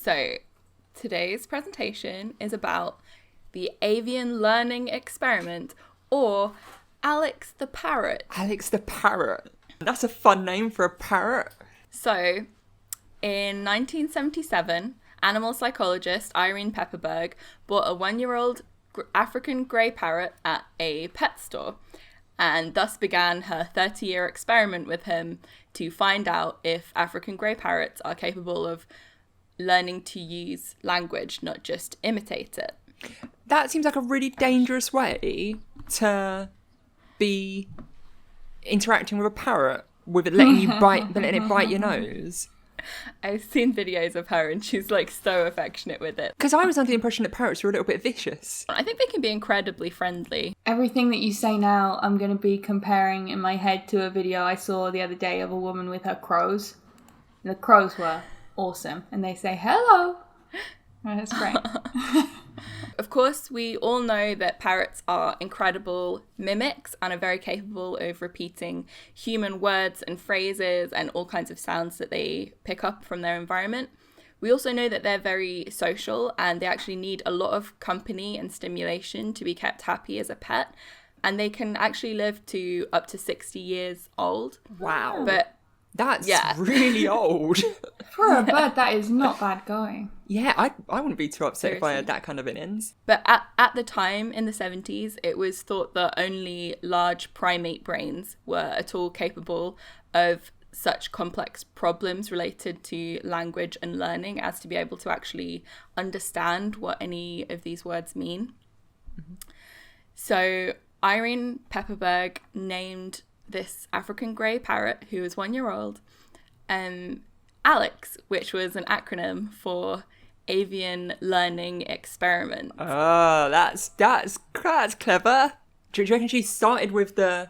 So today's presentation is about the Avian learning experiment, or Alex the parrot. Alex the parrot. That's a fun name for a parrot. So, in 1977, animal psychologist Irene Pepperberg bought a 1-year-old African grey parrot at a pet store, and thus began her 30-year experiment with him to find out if African grey parrots are capable of learning to use language, not just imitate it. That seems like a really dangerous way to be interacting with a parrot, with it letting it bite your nose. I've seen videos of her and she's like so affectionate with it. Because I was under the impression that parrots were a little bit vicious. I think they can be incredibly friendly. Everything that you say now, I'm going to be comparing in my head to a video I saw the other day of a woman with her crows. The crows were awesome. And they say, hello. Oh, that's great. Of course, we all know that parrots are incredible mimics and are very capable of repeating human words and phrases and all kinds of sounds that they pick up from their environment. We also know that they're very social and they actually need a lot of company and stimulation to be kept happy as a pet. And they can actually live to up to 60 years old. Wow. But that's really old. For a bird, that is not bad going. Yeah, I wouldn't be too upset if I Seriously. had that kind of innings. But at the time, in the 70s, it was thought that only large primate brains were at all capable of such complex problems related to language and learning as to be able to actually understand what any of these words mean. Mm-hmm. So Irene Pepperberg named this African grey parrot, who was 1 year old, Alex, which was an acronym for Avian Learning Experiment. Oh, that's clever. Do you reckon she started with the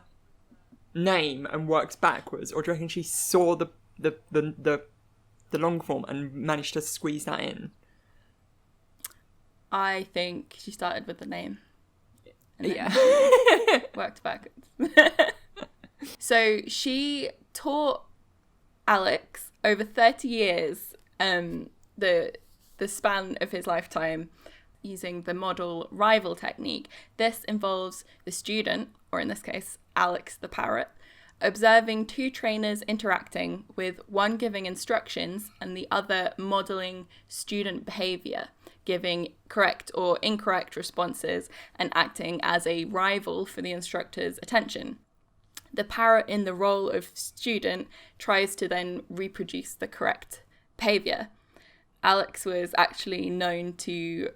name and worked backwards, or do you reckon she saw the long form and managed to squeeze that in? I think she started with the name. Yeah. Worked backwards. So she taught Alex over 30 years, the span of his lifetime, using the model rival technique. This involves the student, or in this case, Alex the parrot, observing two trainers interacting, with one giving instructions and the other modeling student behavior, giving correct or incorrect responses and acting as a rival for the instructor's attention. The parrot in the role of student tries to then reproduce the correct behavior. Alex was actually known to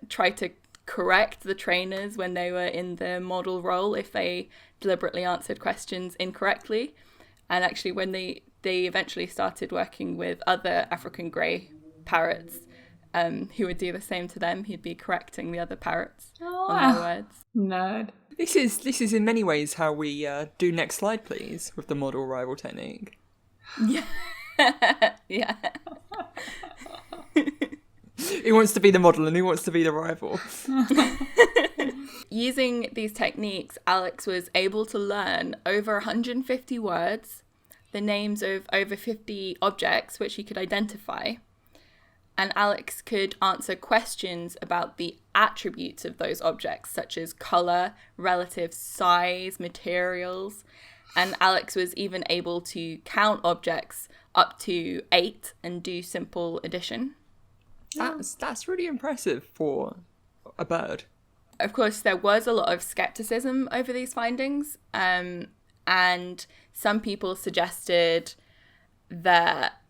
try to correct the trainers when they were in the model role if they deliberately answered questions incorrectly. And actually when they eventually started working with other African grey parrots who would do the same to them, he'd be correcting the other parrots on their words. Nerd. This is in many ways how we do next slide, please, with the model rival technique. Yeah. Yeah. Who wants to be the model and who wants to be the rival? Using these techniques, Alex was able to learn over 150 words, the names of over 50 objects which he could identify, and Alex could answer questions about the attributes of those objects, such as colour, relative size, materials. And Alex was even able to count objects up to 8 and do simple addition. That's really impressive for a bird. Of course, there was a lot of skepticism over these findings, and some people suggested that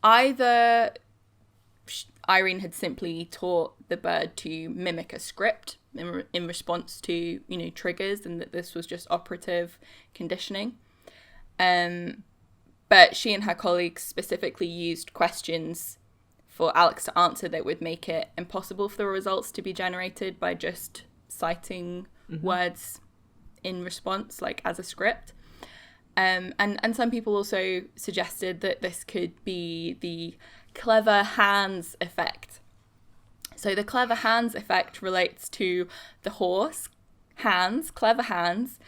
either Irene had simply taught the bird to mimic a script in response to, triggers, and that this was just operative conditioning. But she and her colleagues specifically used questions for Alex to answer that would make it impossible for the results to be generated by just citing words in response, like as a script. And some people also suggested that this could be the clever hands effect. So the clever hands effect relates to the horse, clever hands,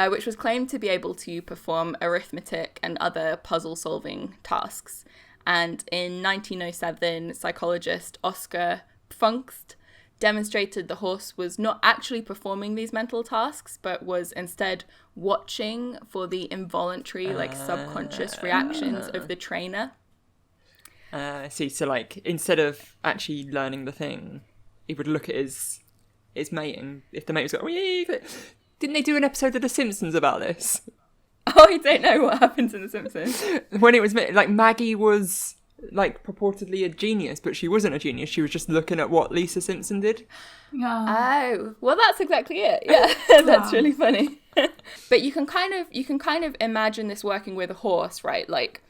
which was claimed to be able to perform arithmetic and other puzzle-solving tasks. And in 1907, psychologist Oscar Pfungst demonstrated the horse was not actually performing these mental tasks, but was instead watching for the involuntary, subconscious reactions of the trainer. I see. So, instead of actually learning the thing, he would look at his mate, and if the mate was going, oh, yeah. Didn't they do an episode of The Simpsons about this? Oh, I don't know what happens in The Simpsons. When it was, Maggie was, purportedly a genius, but she wasn't a genius. She was just looking at what Lisa Simpson did. Oh, well, that's exactly it. Yeah, that's really funny. But you can kind of imagine this working with a horse, right? Like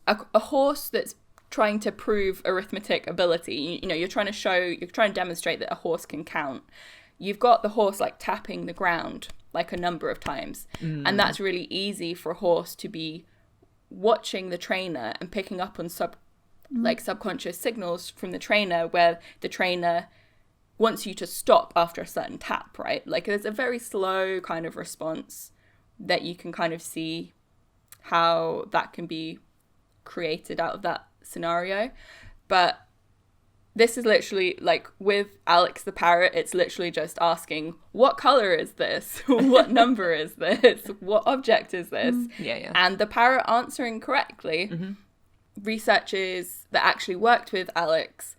a horse that's trying to prove arithmetic ability. You're trying to demonstrate that a horse can count. You've got the horse tapping the ground a number of times, and that's really easy for a horse to be watching the trainer and picking up on subconscious signals from the trainer, where the trainer wants you to stop after a certain tap, right? There's a very slow kind of response that you can kind of see how that can be created out of that scenario. But this is literally with Alex the parrot, it's literally just asking, what color is this? What number is this? What object is this? Yeah. And the parrot answering correctly. Researchers that actually worked with Alex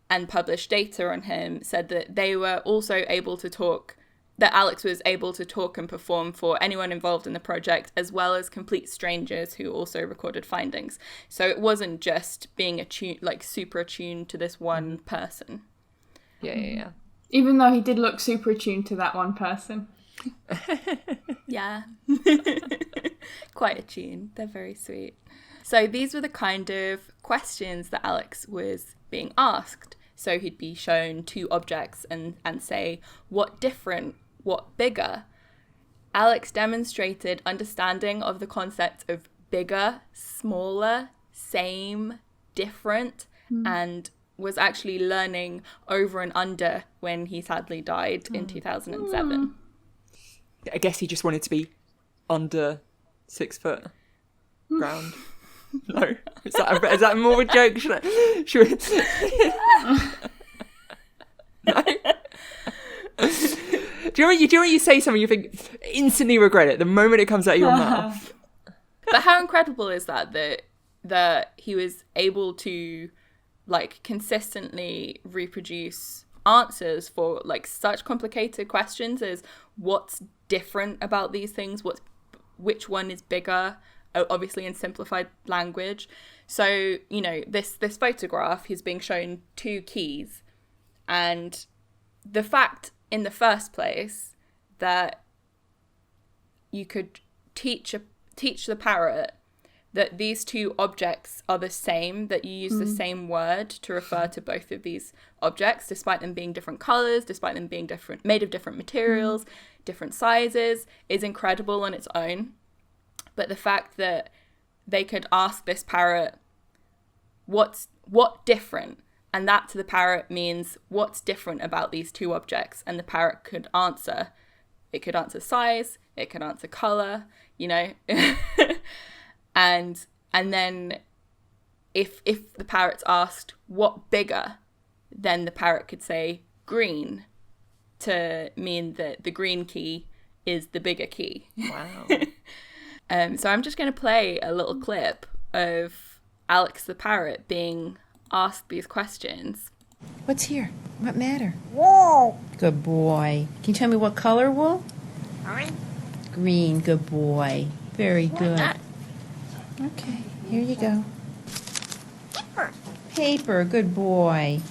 and published data on him said that they were also able to talk, that Alex was able to talk and perform for anyone involved in the project, as well as complete strangers who also recorded findings. So it wasn't just being super attuned to this one person. Yeah. Even though he did look super attuned to that one person. Yeah. Quite attuned. They're very sweet. So these were the kind of questions that Alex was being asked. So he'd be shown two objects and say, what different? What bigger? Alex demonstrated understanding of the concept of bigger, smaller, same, different, and was actually learning over and under when he sadly died in 2007. I guess he just wanted to be under 6 foot ground. No, is that more of a joke? Should No. Do you know when you say something you think instantly regret it the moment it comes out of your mouth? But how incredible is that he was able to consistently reproduce answers for such complicated questions as what's different about these things, which one is bigger, obviously in simplified language. So this photograph, he's being shown two keys, and the fact in the first place that you could teach the parrot that these two objects are the same, that you use the same word to refer to both of these objects, despite them being different colors, despite them being made of different materials, different sizes, is incredible on its own. But the fact that they could ask this parrot, what different? And that to the parrot means what's different about these two objects. And the parrot could answer. It could answer size. It could answer color, and then if the parrot's asked what bigger, then the parrot could say green, to mean that the green key is the bigger key. Wow. So I'm just going to play a little clip of Alex the parrot being asked these questions. What's here? What matter? Wool. Good boy. Can you tell me what color wool? Green. Good boy. Very good. Okay, here you go. Paper. Good boy.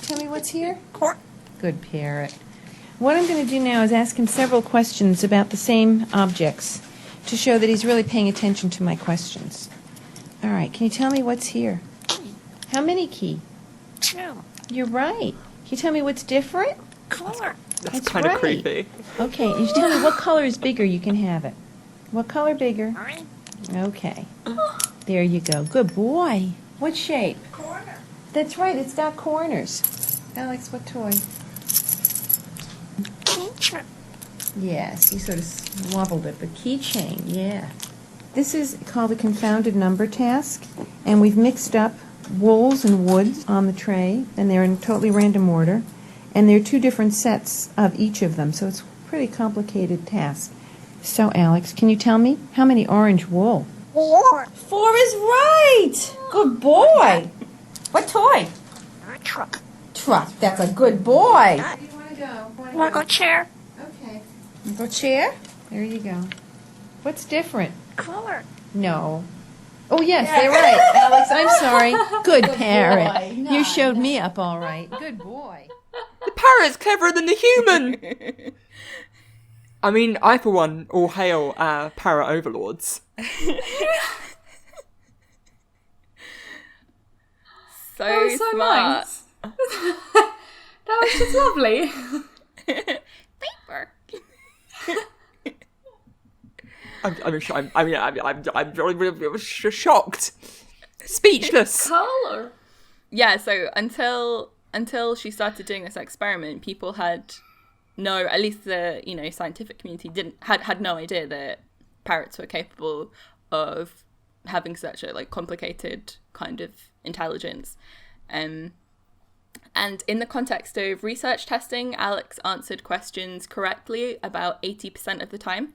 Tell me what's here? Good parrot. What I'm going to do now is ask him several questions about the same objects to show that he's really paying attention to my questions. All right, can you tell me what's here? How many key? 2. You're right. Can you tell me what's different? Color. That's kind of creepy. Okay, you tell me what color is bigger, you can have it. What color bigger? Green. Okay. There you go. Good boy. What shape? Corner. That's right, it's got corners. Alex, what toy? Keychain. Yes, you sort of swabbled it, but keychain, yeah. This is called a confounded number task, and we've mixed up wools and woods on the tray, and they're in totally random order, and there are 2 different sets of each of them, so it's a pretty complicated task. So, Alex, can you tell me how many orange wool? 4. 4 is right! Good boy! What toy? Truck. Truck. That's a good boy. Where do you want to go? Want to go chair? Okay. Go chair? There you go. What's different? Color. No. Oh, yes, they're right. Alex, I'm sorry. Good parrot. boy. You showed me up all right. Good boy. The parrot's cleverer than the human! I mean, I, for one, all hail our parrot overlords. So, That was so smart. nice. That was just lovely. Paper. I'm really shocked. Speechless. Color. Yeah, so until she started doing this experiment, people had at least the scientific community had no idea that parrots were capable of having such a complicated kind of intelligence. And in the context of research testing, Alex answered questions correctly about 80% of the time.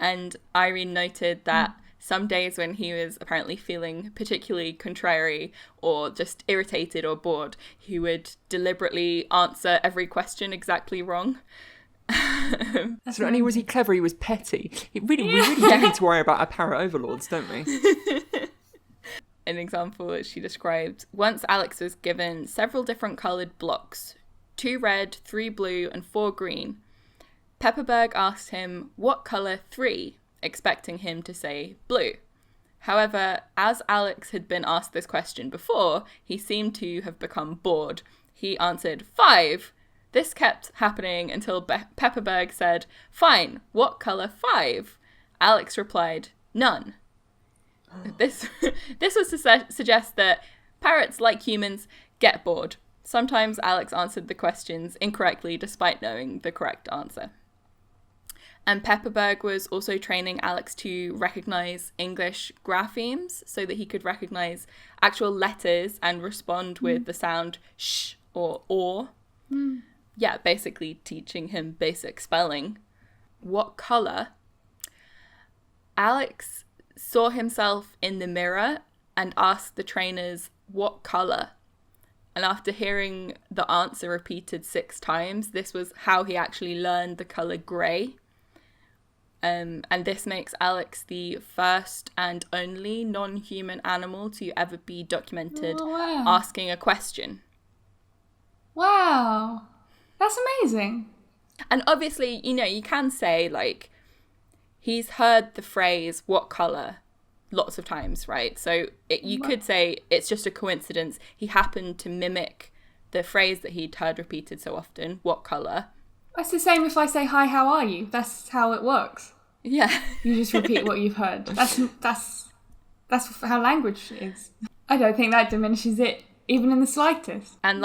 And Irene noted that some days when he was apparently feeling particularly contrary or just irritated or bored, he would deliberately answer every question exactly wrong. So not only was he clever, he was petty. We really do need to worry about our parrot overlords, don't we? An example she described: once Alex was given several different coloured blocks, 2 red, 3 blue, and 4 green. Pepperberg asked him what colour 3, expecting him to say blue. However, as Alex had been asked this question before, he seemed to have become bored. He answered 5. This kept happening until Pepperberg said, "Fine, what colour 5? Alex replied, "None." This was to suggest that parrots, like humans, get bored. Sometimes Alex answered the questions incorrectly despite knowing the correct answer. And Pepperberg was also training Alex to recognise English graphemes so that he could recognise actual letters and respond with the sound sh or. Yeah, basically teaching him basic spelling. What colour? Alex saw himself in the mirror and asked the trainers, "What colour?" And after hearing the answer repeated 6 times, this was how he actually learned the colour grey. And this makes Alex the first and only non-human animal to ever be documented asking a question. Wow. That's amazing. And obviously, you can say, he's heard the phrase, "what colour?" lots of times, right? So you could say it's just a coincidence. He happened to mimic the phrase that he'd heard repeated so often, "what colour?" That's the same if I say, "Hi, how are you?" That's how it works. Yeah. You just repeat what you've heard. That's how language is. I don't think that diminishes it even in the slightest. And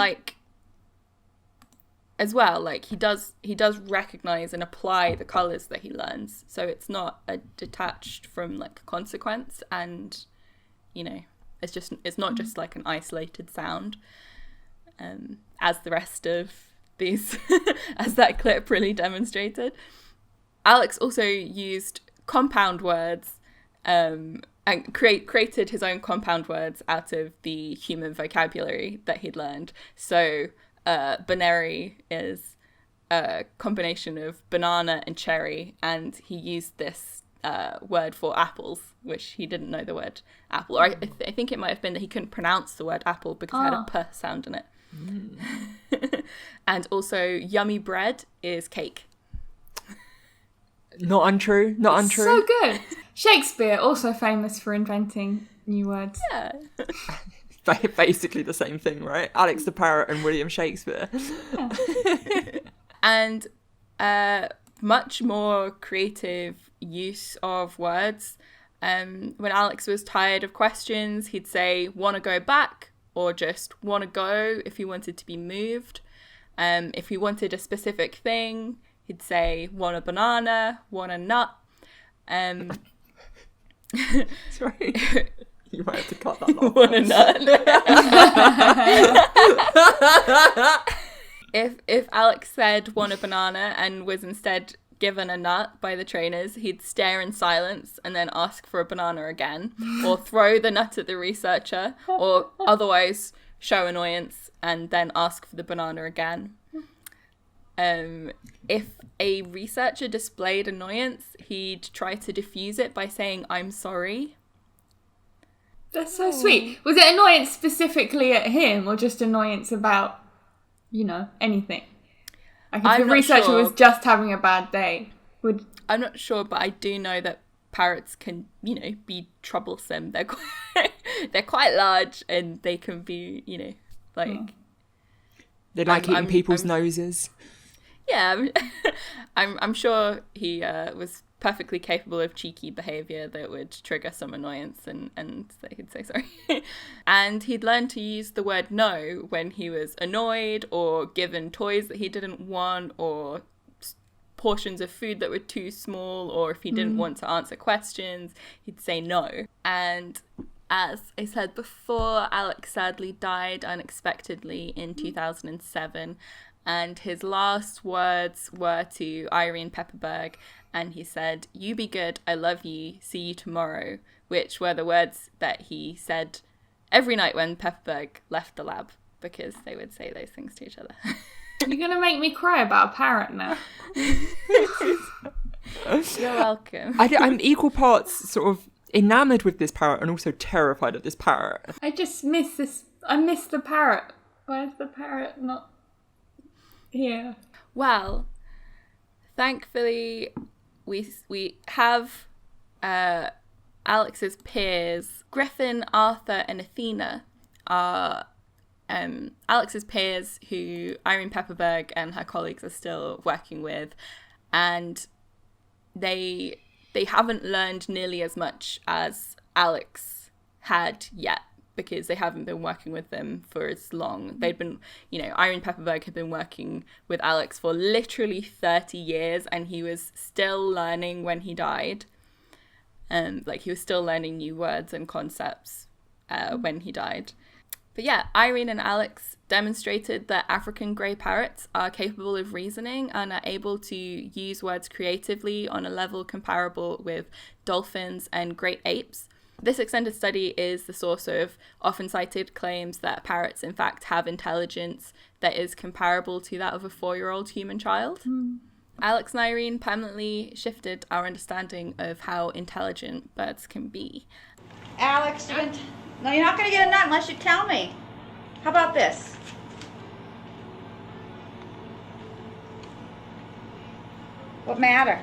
as well, he does recognize and apply the colors that he learns, so it's not detached from consequence, and it's not just an isolated sound, as the rest of these as that clip really demonstrated. Alex also used compound words and created his own compound words out of the human vocabulary that he'd learned. So binary is a combination of banana and cherry, and he used this word for apples, which he didn't know the word apple. Or I think it might have been that he couldn't pronounce the word apple because it had a p sound in it. And also, yummy bread is cake. Not untrue. So good. Shakespeare, also famous for inventing new words. Yeah. Basically the same thing, right? Alex the Parrot and William Shakespeare. And much more creative use of words. When Alex was tired of questions, he'd say, "Want to go back?" or just "want to go" if he wanted to be moved. If he wanted a specific thing, he'd say, "Want a banana?" "Want a nut?" Sorry. You might have to cut that off. Want a nut? If Alex said want a banana and was instead given a nut by the trainers, he'd stare in silence and then ask for a banana again, or throw the nut at the researcher, or otherwise show annoyance and then ask for the banana again. If a researcher displayed annoyance, he'd try to diffuse it by saying, "I'm sorry." That's so sweet. Was it annoyance specifically at him, or just annoyance about, anything? Like if the researcher was just having a bad day, I'm not sure, but I do know that parrots can, be troublesome. They're quite large, and they can be, They like eating people's noses. Yeah, I'm sure he was perfectly capable of cheeky behaviour that would trigger some annoyance, and he'd say sorry. And he'd learned to use the word no when he was annoyed, or given toys that he didn't want, or portions of food that were too small, or if he didn't want to answer questions, he'd say no. And as I said before, Alex sadly died unexpectedly in 2007. And his last words were to Irene Pepperberg, and he said, "You be good, I love you, see you tomorrow," which were the words that he said every night when Pepperberg left the lab, because they would say those things to each other. You're going to make me cry about a parrot now. You're welcome. I'm equal parts sort of enamoured with this parrot and also terrified of this parrot. I just miss this. I miss the parrot. Why is the parrot not here? Well, thankfully, we have Alex's peers. Griffin, Arthur, and Athena are Alex's peers, who Irene Pepperberg and her colleagues are still working with, and they haven't learned nearly as much as Alex had yet, because they haven't been working with them for as long. They'd been, Irene Pepperberg had been working with Alex for literally 30 years, and he was still learning when he died. He was still learning new words and concepts when he died. But yeah, Irene and Alex demonstrated that African grey parrots are capable of reasoning and are able to use words creatively on a level comparable with dolphins and great apes. This extended study is the source of often cited claims that parrots in fact have intelligence that is comparable to that of a 4-year-old human child. Alex and Irene permanently shifted our understanding of how intelligent birds can be. Alex, no, you're not going to get a nut unless you tell me. How about this? What matter?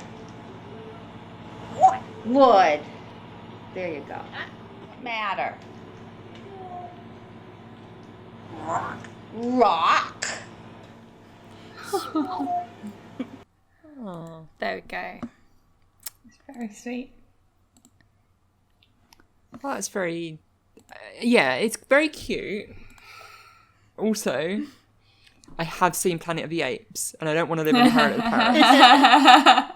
Wood. There you go. What matter? Rock. Oh, there we go. It's very sweet. Well, that's very... it's very cute. Also, I have seen Planet of the Apes, and I don't want to live in Planet of the Parrots.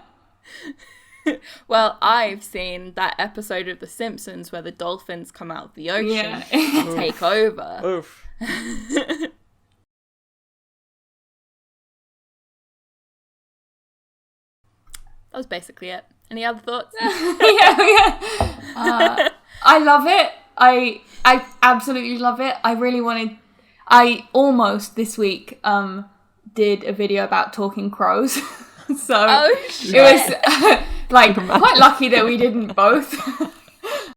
Well, I've seen that episode of The Simpsons where the dolphins come out of the ocean and take over. Oof. That was basically it. Any other thoughts? I love it. I absolutely love it. I almost this week did a video about talking crows. So it was quite lucky that we didn't both.